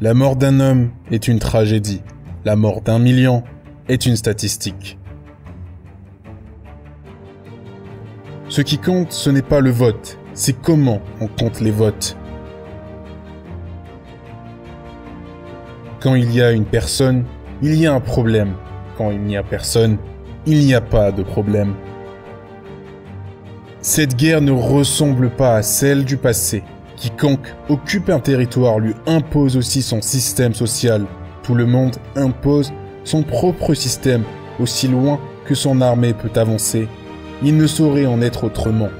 La mort d'un homme est une tragédie. La mort d'un million est une statistique. Ce qui compte, ce n'est pas le vote, c'est comment on compte les votes. Quand il y a une personne, il y a un problème. Quand il n'y a personne, il n'y a pas de problème. Cette guerre ne ressemble pas à celle du passé. Quiconque occupe un territoire lui impose aussi son système social. Tout le monde impose son propre système, aussi loin que son armée peut avancer. Il ne saurait en être autrement.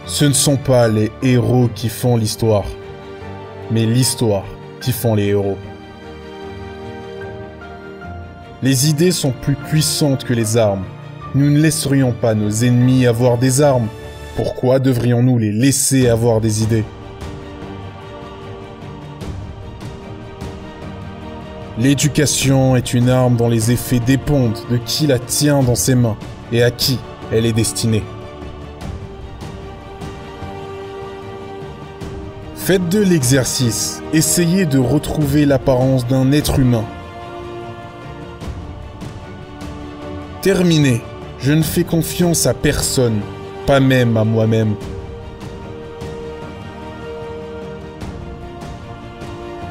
Ce ne sont pas les héros qui font l'histoire, mais l'histoire qui font les héros. Les idées sont plus puissantes que les armes. Nous ne laisserions pas nos ennemis avoir des armes. Pourquoi devrions-nous les laisser avoir des idées ? L'éducation est une arme dont les effets dépendent de qui la tient dans ses mains et à qui elle est destinée. Faites de l'exercice, essayez de retrouver l'apparence d'un être humain. Terminé. Je ne fais confiance à personne, pas même à moi-même.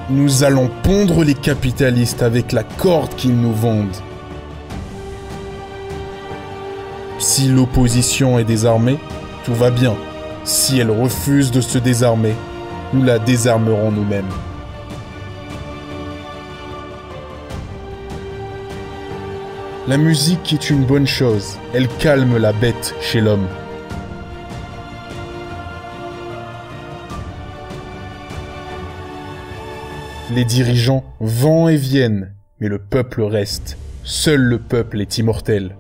Nous allons pondre les capitalistes avec la corde qu'ils nous vendent. Si l'opposition est désarmée, tout va bien. Si elle refuse de se désarmer, nous la désarmerons nous-mêmes. La musique est une bonne chose, elle calme la bête chez l'homme. Les dirigeants vont et viennent, mais le peuple reste. Seul le peuple est immortel.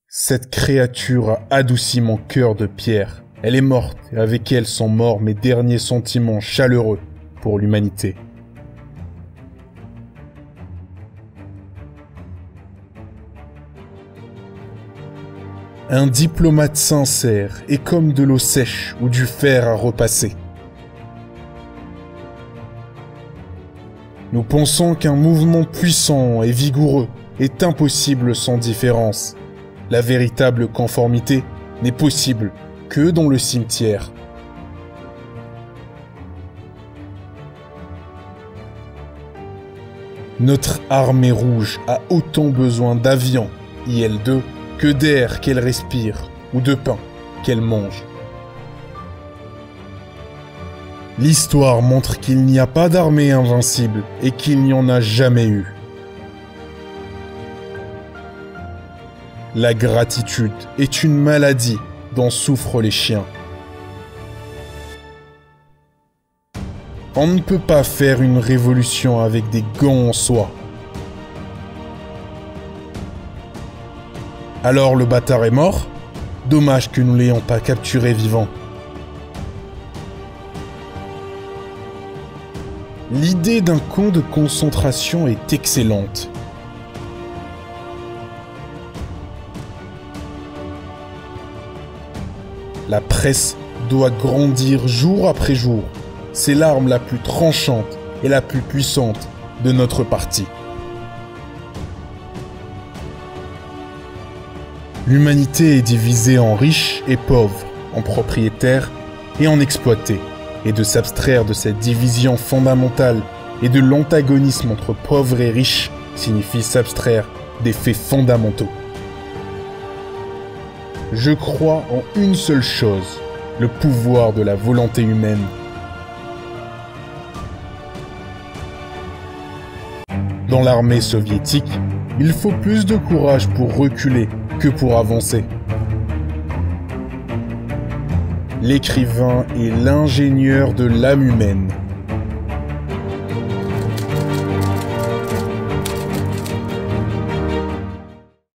Cette créature a adouci mon cœur de pierre. Elle est morte, et avec elle sont morts mes derniers sentiments chaleureux pour l'humanité. Un diplomate sincère est comme de l'eau sèche ou du fer à repasser. Nous pensons qu'un mouvement puissant et vigoureux est impossible sans différence. La véritable conformité n'est possible que dans le cimetière. Notre armée rouge a autant besoin d'avions, IL-2, que d'air qu'elle respire, ou de pain qu'elle mange. L'histoire montre qu'il n'y a pas d'armée invincible et qu'il n'y en a jamais eu. La gratitude est une maladie dont souffrent les chiens. On ne peut pas faire une révolution avec des gants en soie. Alors le bâtard est mort ? Dommage que nous ne l'ayons pas capturé vivant. L'idée d'un camp de concentration est excellente. La presse doit grandir jour après jour. C'est l'arme la plus tranchante et la plus puissante de notre parti. L'humanité est divisée en riches et pauvres, en propriétaires et en exploités. Et de s'abstraire de cette division fondamentale et de l'antagonisme entre pauvres et riches signifie s'abstraire des faits fondamentaux. Je crois en une seule chose, le pouvoir de la volonté humaine. Dans l'armée soviétique, il faut plus de courage pour reculer que pour avancer. L'écrivain est l'ingénieur de l'âme humaine.